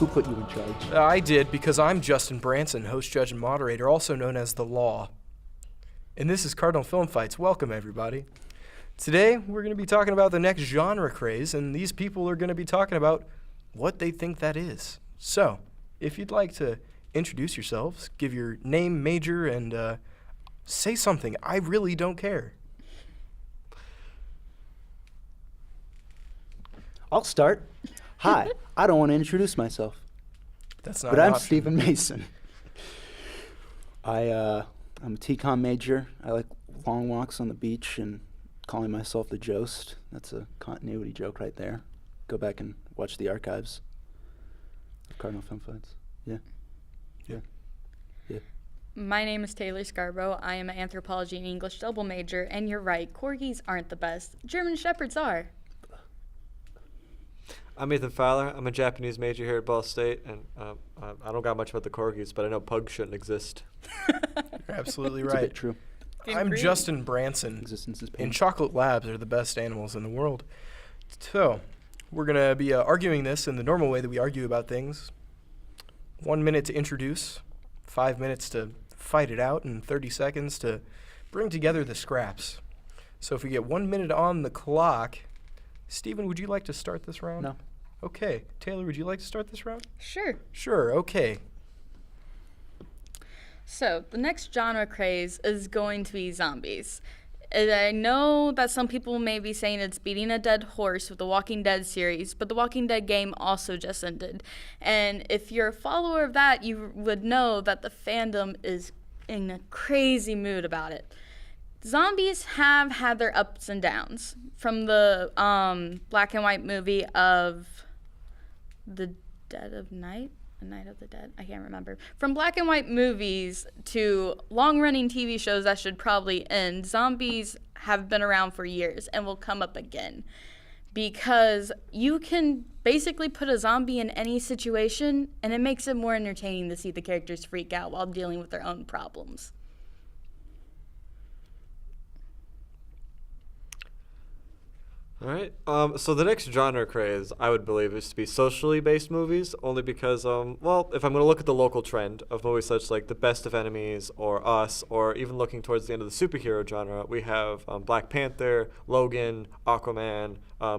put you in charge? I did, because I'm Justin Branson, host, judge, and moderator, also known as The Law. And this is Cardinal Film Fights. Welcome, everybody. Today, we're going to be talking about the next genre craze, and these people are going to be talking about what they think that is. So, if you'd like to introduce yourselves, give your name, major, and say something. I really don't care. I'll start. Hi, I don't want to introduce myself. That's not But an I'm option. Stephen Mason. I'm a TCOM major. I like long walks on the beach and calling myself the Jost. That's a continuity joke right there. Go back and watch the archives of Cardinal Film Fights. Yeah. My name is Taylor Scarborough. I am an anthropology and English double major, and you're right, corgis aren't the best. German shepherds are. I'm Ethan Fowler. I'm a Japanese major here at Ball State, and I don't got much about the corgis, but I know pugs shouldn't exist. You're absolutely It's a right. bit true. I'm Agree. Justin Branson, Existence is pain. and chocolate labs are the best animals in the world. So, we're going to be arguing this in the normal way that we argue about things. 1 minute to introduce, 5 minutes to fight it out, and 30 seconds to bring together the scraps. So if we get 1 minute on the clock, Stephen, would you like to start this round? No. Okay. Taylor, would you like to start this round? Sure. Sure, okay. So, the next genre craze is going to be zombies. And I know that some people may be saying it's beating a dead horse with the Walking Dead series, but the Walking Dead game also just ended. And if you're a follower of that, you would know that the fandom is in a crazy mood about it. Zombies have had their ups and downs. From the black and white movie of The Dead of Night? A Night of the Dead? I can't remember. From black and white movies to long-running TV shows that should probably end, zombies have been around for years and will come up again. Because you can basically put a zombie in any situation, and it makes it more entertaining to see the characters freak out while dealing with their own problems. All right. So the next genre craze, I would believe, is to be socially based movies, only because, well, if I'm going to look at the local trend of movies such like The Best of Enemies or Us, or even looking towards the end of the superhero genre, we have Black Panther, Logan, Aquaman,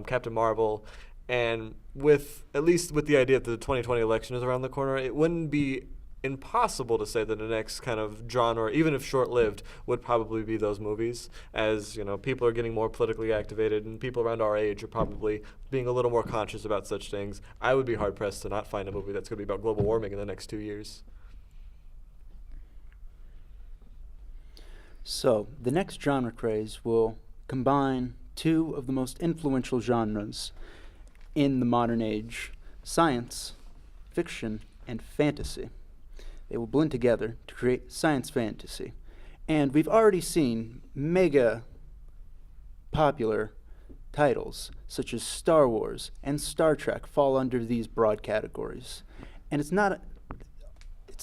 Captain Marvel, and at least with the idea that the 2020 election is around the corner, it wouldn't be impossible to say that the next kind of genre, even if short-lived, would probably be those movies, as people are getting more politically activated and people around our age are probably being a little more conscious about such things. I would be hard-pressed to not find a movie that's going to be about global warming in the next 2 years. So, the next genre craze will combine two of the most influential genres in the modern age: science, fiction, and fantasy. They will blend together to create science fantasy. And we've already seen mega popular titles such as Star Wars and Star Trek fall under these broad categories. And it's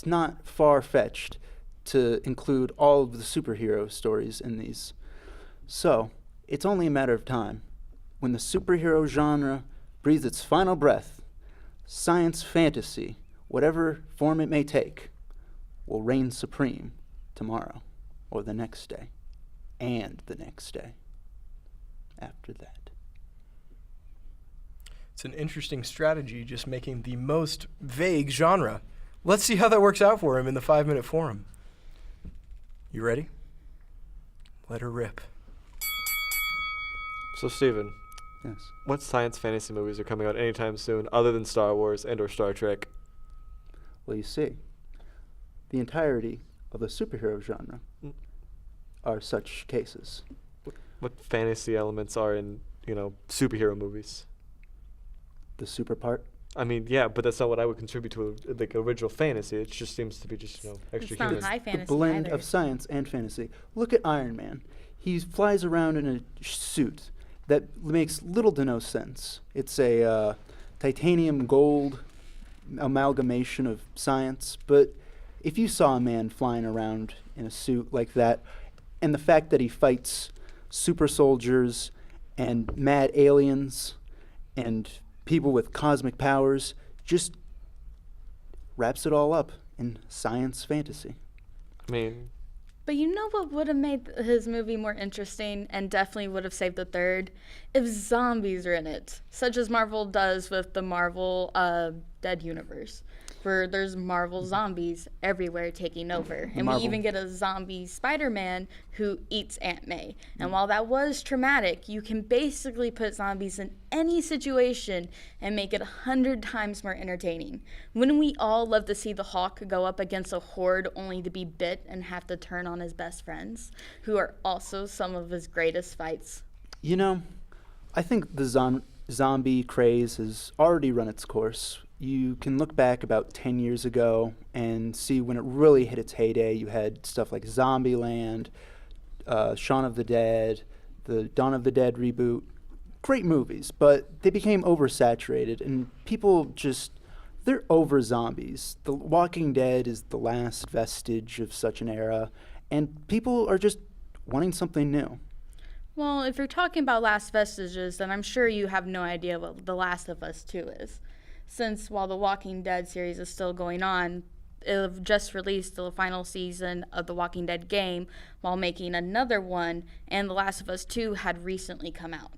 not far-fetched to include all of the superhero stories in these. So, it's only a matter of time. When the superhero genre breathes its final breath, science fantasy, whatever form it may take, will reign supreme tomorrow, or the next day, and the next day after that. It's an interesting strategy, just making the most vague genre. Let's see how that works out for him in the 5-minute forum. You ready? Let her rip. So, Steven, Yes. what science fantasy movies are coming out anytime soon other than Star Wars and or Star Trek? Well, you see, the entirety of the superhero genre are such cases. What fantasy elements are in, superhero movies? The super part. I mean, yeah, but that's not what I would contribute to original fantasy. It just seems to be extra It's not human. high The fantasy blend either. of science and fantasy. Look at Iron Man. He flies around in a suit that makes little to no sense. It's a titanium gold amalgamation of science, but if you saw a man flying around in a suit like that, and the fact that he fights super soldiers and mad aliens and people with cosmic powers, just wraps it all up in science fantasy. I mean, But you know what would have made his movie more interesting and definitely would have saved the third? If zombies are in it, such as Marvel does with the Marvel Dead universe, where there's Marvel zombies everywhere taking over. And Marvel. we even get a zombie Spider-Man who eats Aunt May. And while that was traumatic, you can basically put zombies in any situation and make it 100 times more entertaining. Wouldn't we all love to see the Hawk go up against a horde only to be bit and have to turn on his best friends, who are also some of his greatest fights? You know, I think the zombie craze has already run its course. You can look back about 10 years ago and see when it really hit its heyday. You had stuff like Zombieland, Shaun of the Dead, the Dawn of the Dead reboot. Great movies, but they became oversaturated, and people just, they're over zombies. The Walking Dead is the last vestige of such an era, and people are just wanting something new. Well, if you're talking about last vestiges, then I'm sure you have no idea what The Last of Us 2 is. Since while the Walking Dead series is still going on, it just released the final season of the Walking Dead game while making another one, and The Last of Us 2 had recently come out.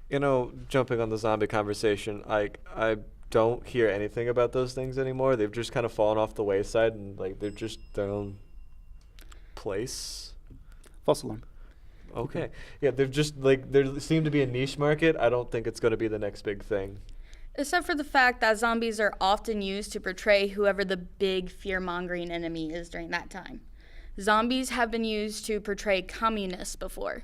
you know, jumping on the zombie conversation, I don't hear anything about those things anymore. They've just kind of fallen off the wayside, and like they're just their own place. False alarm. Okay. Yeah, they've just like there seem to be a niche market. I don't think it's going to be the next big thing. Except for the fact that zombies are often used to portray whoever the big fear-mongering enemy is during that time. Zombies have been used to portray communists before.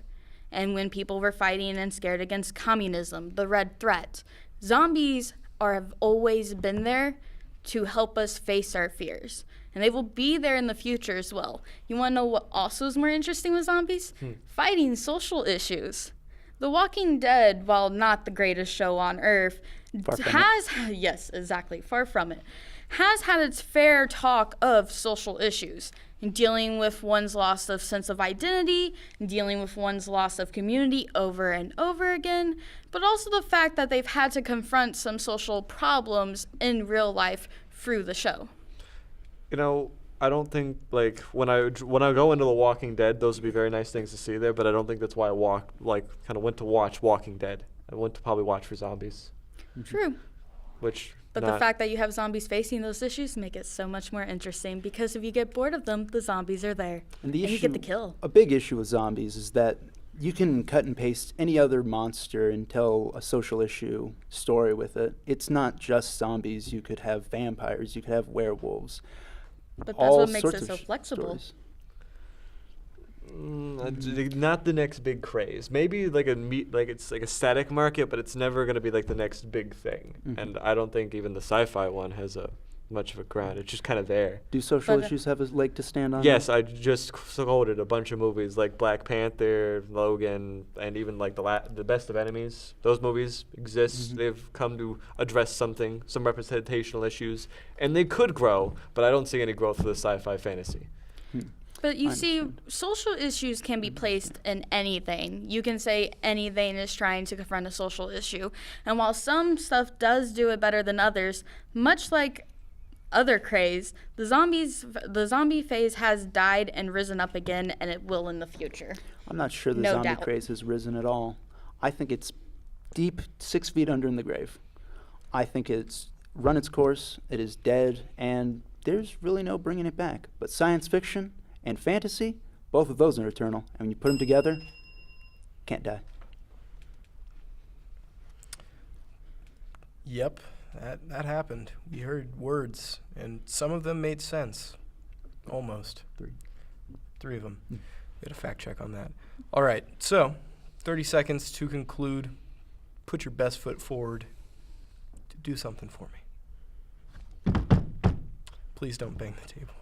And when people were fighting and scared against communism, the Red Threat, zombies have always been there to help us face our fears. And they will be there in the future as well. You want to know what also is more interesting with zombies? Fighting social issues. The Walking Dead, while not the greatest show on earth, Far from has yes, exactly, far from it, has had its fair talk of social issues, and dealing with one's loss of sense of identity, and dealing with one's loss of community over and over again, but also the fact that they've had to confront some social problems in real life through the show. You know, I don't think like when I go into The Walking Dead, those would be very nice things to see there. But I don't think that's why I kind of went to watch Walking Dead. I went to probably watch for zombies, True. which. But the fact that you have zombies facing those issues make it so much more interesting, because if you get bored of them, the zombies are there. And the and issue, you get the kill. a big issue with zombies is that you can cut and paste any other monster and tell a social issue story with it. It's not just zombies. You could have vampires. You could have werewolves. But that's all what makes sorts it of so flexible. stories. Not the next big craze. Maybe like it's like a static market, but it's never going to be like the next big thing. And I don't think even the sci-fi one has a much of a ground. It's just kind of there. Do social But, issues have a leg to stand on? Yes, I just quoted a bunch of movies like Black Panther, Logan, and even like the Best of Enemies. Those movies exist. They've come to address some representational issues, and they could grow, but I don't see any growth for the sci-fi fantasy. But you I see, understand. social issues can be placed in anything. You can say anything is trying to confront a social issue. And while some stuff does do it better than others, much like other craze, the zombie phase has died and risen up again, and it will in the future. I'm not sure the No zombie doubt. craze has risen at all. I think it's deep, 6 feet under in the grave. I think it's run its course, it is dead, and there's really no bringing it back. But science fiction and fantasy, both of those are eternal. And when you put them together, can't die. Yep, that happened. We heard words, and some of them made sense. Almost. Three of them. We had a fact check on that. All right, so 30 seconds to conclude. Put your best foot forward to do something for me. Please don't bang the table.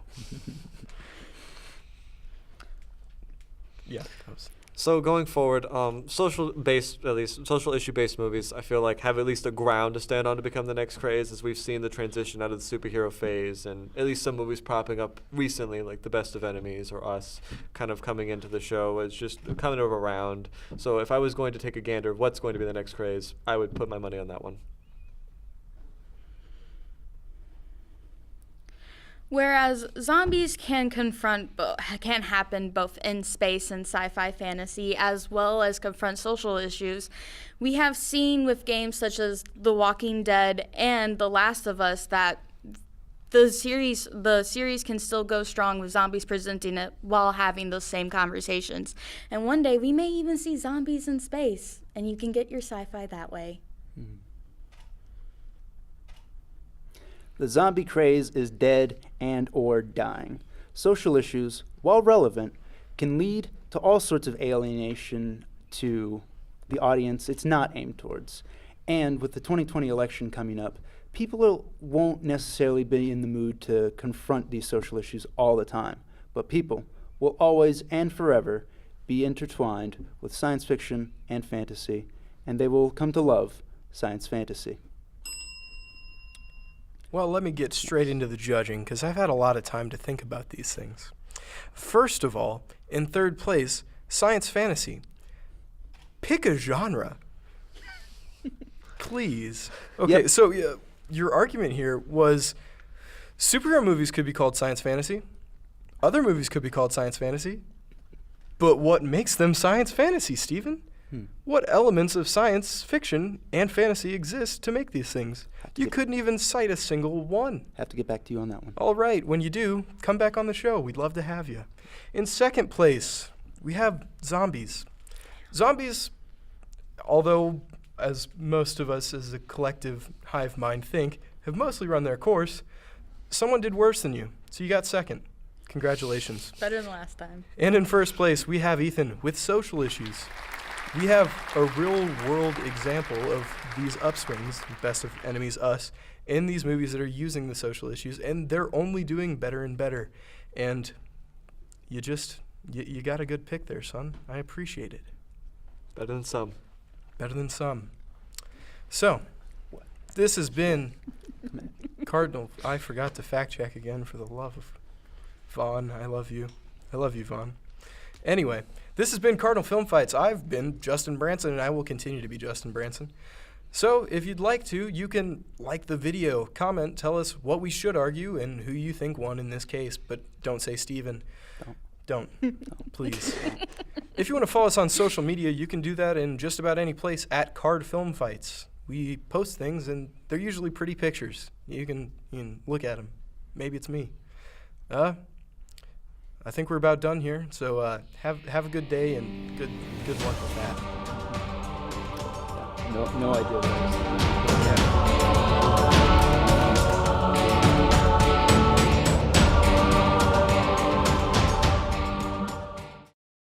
Yeah, that was. So going forward, social issue-based movies, I feel like have at least a ground to stand on to become the next craze, as we've seen the transition out of the superhero phase, and at least some movies popping up recently, like The Best of Enemies or Us, kind of coming into the show as just coming around. So if I was going to take a gander of what's going to be the next craze, I would put my money on that one. Whereas zombies can can happen both in space and sci-fi fantasy, as well as confront social issues, we have seen with games such as The Walking Dead and The Last of Us that the series can still go strong with zombies presenting it while having those same conversations. And one day we may even see zombies in space, and you can get your sci-fi that way. The zombie craze is dead and or dying. Social issues, while relevant, can lead to all sorts of alienation to the audience it's not aimed towards. And with the 2020 election coming up, people won't necessarily be in the mood to confront these social issues all the time, but people will always and forever be intertwined with science fiction and fantasy, and they will come to love science fantasy. Well, let me get straight into the judging, because I've had a lot of time to think about these things. First of all, in third place, science fantasy. Pick a genre. Please. Okay, Yep. so your argument here was superhero movies could be called science fantasy. Other movies could be called science fantasy. But what makes them science fantasy, Stephen? What elements of science fiction and fantasy exist to make these things? You couldn't even cite a single one. Have to get back to you on that one. All right, when you do, come back on the show. We'd love to have you. In second place, we have zombies. Zombies, although as most of us as a collective hive mind think, have mostly run their course, someone did worse than you, so you got second. Congratulations. Better than last time. And in first place, we have Ethan with social issues. We have a real-world example of these upswings, Best of Enemies Us, in these movies that are using the social issues, and they're only doing better and better. And you got a good pick there, son. I appreciate it. Better than some. Better than some. So, this has been Cardinal. I forgot to fact check again, for the love of Vaughn. I love you. I love you, Vaughn. Anyway, this has been Cardinal Film Fights. I've been Justin Branson, and I will continue to be Justin Branson. So, if you'd like to, you can like the video, comment, tell us what we should argue and who you think won in this case, but don't say Steven. Don't. Please. If you want to follow us on social media, you can do that in just about any place at Card Film Fights. We post things, and they're usually pretty pictures. You can look at them. Maybe it's me. I think we're about done here, so have a good day and good luck with that. No idea what it is. Yeah.